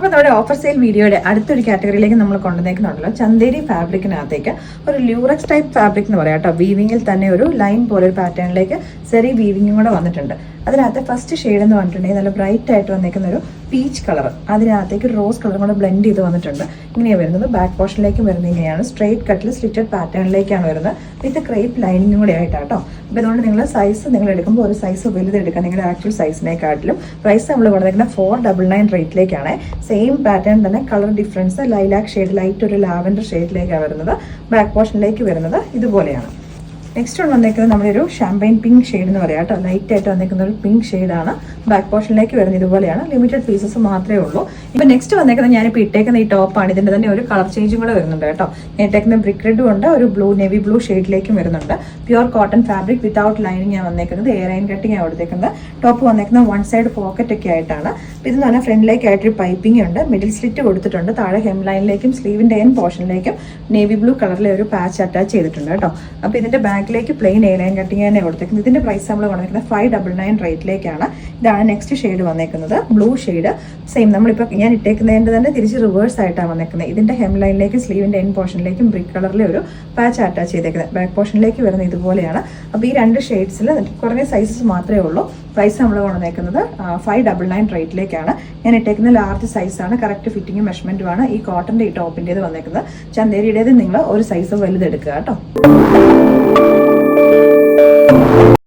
അപ്പോൾ നമ്മുടെ offer sale വീഡിയോയുടെ അടുത്തൊരു കാറ്റഗറിയിലേക്ക് നമ്മൾ കൊണ്ടുവന്നേക്കുന്നുണ്ടല്ലോ. ചന്തേരി ഫാബ്രിക്കിനകത്തേക്ക് ഒരു ലൂറക്സ് ടൈപ്പ് ഫാബ്രിക് എന്ന് പറയാം കേട്ടോ. വീവിങ്ങിൽ തന്നെ ഒരു ലൈൻ പോലെ ഒരു പാറ്റേണിലേക്ക് ചെറിയ വീവിങ്ങും കൂടെ വന്നിട്ടുണ്ട്. അതിനകത്ത് ഫസ്റ്റ് ഷെയ്ഡ് എന്ന് പറഞ്ഞിട്ടുണ്ടെങ്കിൽ നല്ല ബ്രൈറ്റ് ആയിട്ട് വന്നിരിക്കുന്ന ഒരു പീച്ച് കളർ, അതിനകത്തേക്ക് റോസ് കളറും കൂടെ ബ്ലെൻഡ് ചെയ്ത് വന്നിട്ടുണ്ട്. ഇങ്ങനെയാണ് വരുന്നത്. ബാക്ക് പോർഷനിലേക്ക് വരുന്നത് ഇങ്ങനെയാണ്, സ്ട്രെയിറ്റ് കട്ടിൽ സ്ലിറ്റഡ് പാറ്റേണിലേക്കാണ് വരുന്നത്, വിത്ത് ക്രേപ്പ് ലൈനിങ്ങും കൂടെ ആയിട്ടാട്ടോ. അപ്പോൾ അതുകൊണ്ട് നിങ്ങൾ സൈസ് നിങ്ങൾ എടുക്കുമ്പോൾ ഒരു സൈസ് വലുതെടുക്കുക, നിങ്ങളുടെ ആക്ച്വൽ സൈസിനെക്കാട്ടിലും. പ്രൈസ് നമ്മൾ കൊടുത്തിരിക്കുന്ന 499 റേറ്റിലേക്കാണ്. സെയിം പാറ്റേൺ തന്നെ, colour difference lilac shade, light ഒരു ലാവൻഡർ ഷെയ്ഡിലേക്കാണ് വരുന്നത്. ബാക്ക് പോർഷനിലേക്ക് വരുന്നത് ഇതുപോലെയാണ്. നെക്സ്റ്റ് വന്നേക്കുന്നത് നമ്മുടെ ഒരു ഷാമ്പൈൻ പിങ്ക് ഷെയ്ഡ് എന്ന് പറയാം കേട്ടോ. ലൈറ്റ് ആയിട്ട് വന്നേക്കുന്ന ഒരു പിങ്ക് ഷെയ്ഡാണ്. ബാക്ക് പോർഷനിലേക്ക് വരുന്നത് ഇതുപോലെയാണ്. ലിമിറ്റഡ് പീസസ് മാത്രമേ ഉള്ളൂ. ഇപ്പം നെക്സ്റ്റ് വന്നേക്കുന്നത് ഞാനിപ്പോൾ ഇട്ടേക്കുന്ന ഈ ടോപ്പാണ്. ഇതിൻ്റെ തന്നെ ഒരു കളർ ചേഞ്ചും കൂടെ വരുന്നുണ്ട് കേട്ടോ. ഞാൻ ഇട്ടേക്കുന്ന ബ്രിക്ക് റെഡും ഉണ്ട്, ഒരു ബ്ലൂ നേവി ബ്ലൂ ഷെയ്ഡിലേക്കും വരുന്നുണ്ട്. Pure cotton fabric without lining ആണ് വന്നേക്കുന്നത്. എയർ ലൈൻ കട്ടിങ് ആണ് കൊടുത്തേക്കുന്നത്. ടോപ്പ് വന്നേക്കുന്നത് വൺ സൈഡ് പോക്കറ്റ് ഒക്കെ ആയിട്ടാണ്. ഇത് എന്ന് പറഞ്ഞാൽ ഫ്രണ്ടിലേക്കായിട്ടൊരു പൈപ്പിംഗ് ഉണ്ട്, മിഡിൽ സ്ലിറ്റ് കൊടുത്തിട്ടുണ്ട്. താഴെ ഹെം ലൈനിലേക്കും സ്ലീവിൻ്റെ എൻ പോർഷനിലേക്കും നേവി ബ്ലൂ കളറിലെ ഒരു പാച്ച് അറ്റാച്ച് ചെയ്തിട്ടുണ്ട് കേട്ടോ. അപ്പോൾ ഇതിൻ്റെ ബാക്കിലേക്ക് പ്ലെയിൻ എയർ ലൈൻ കട്ടിങ് തന്നെ കൊടുത്തേക്കുന്നത്. ഇതിൻ്റെ പ്രൈസ് നമ്മൾ വന്നിരിക്കുന്നത് 599 റേറ്റിലേക്കാണ്. ഇതാണ് നെക്സ്റ്റ് ഷെയ്ഡ് വന്നേക്കുന്നത്, ബ്ലൂ ഷെയ്ഡ്. സെയിം നമ്മളിപ്പോൾ ഞാൻ ഇട്ടേക്കുന്നതിൻ്റെ തന്നെ തിരിച്ച് റിവേഴ്സ് ആയിട്ടാണ് വന്നേക്കുന്നത്. ഇതിൻ്റെ ഹെം ലൈനിലേക്കും സ്ലീവിൻ്റെ എൻ പോർഷനിലേക്കും ബ്രിക്ക് കളറിലെ ഒരു പാച്ച് അറ്റാച്ച് ചെയ്തേക്കുന്നത്. ബാക്ക് പോർഷനിലേക്ക് വരുന്നത് ഇതുപോലെയാണ്. അപ്പോൾ ഈ രണ്ട് ഷെയ്ഡ്സിൽ കുറഞ്ഞ സൈസസ് മാത്രമേ ഉള്ളൂ. പ്രൈസ് നമ്മൾ കൊണ്ടുവന്നേക്കുന്നത് 599 റേറ്റിലേക്കാണ്. ഞാൻ ഇട്ടേക്കുന്ന ലാർജ് സൈസാണ്, കറക്റ്റ് ഫിറ്റിങ്ങും മെഷർമെൻറ്റുമാണ്. ഈ കോട്ടൻ്റെ ഈ ടോപ്പിൻ്റേത് വന്നേക്കുന്നത്. ചന്തേരിയുടേത് നിങ്ങൾ ഒരു സൈസ് വലുതെടുക്കുക കേട്ടോ.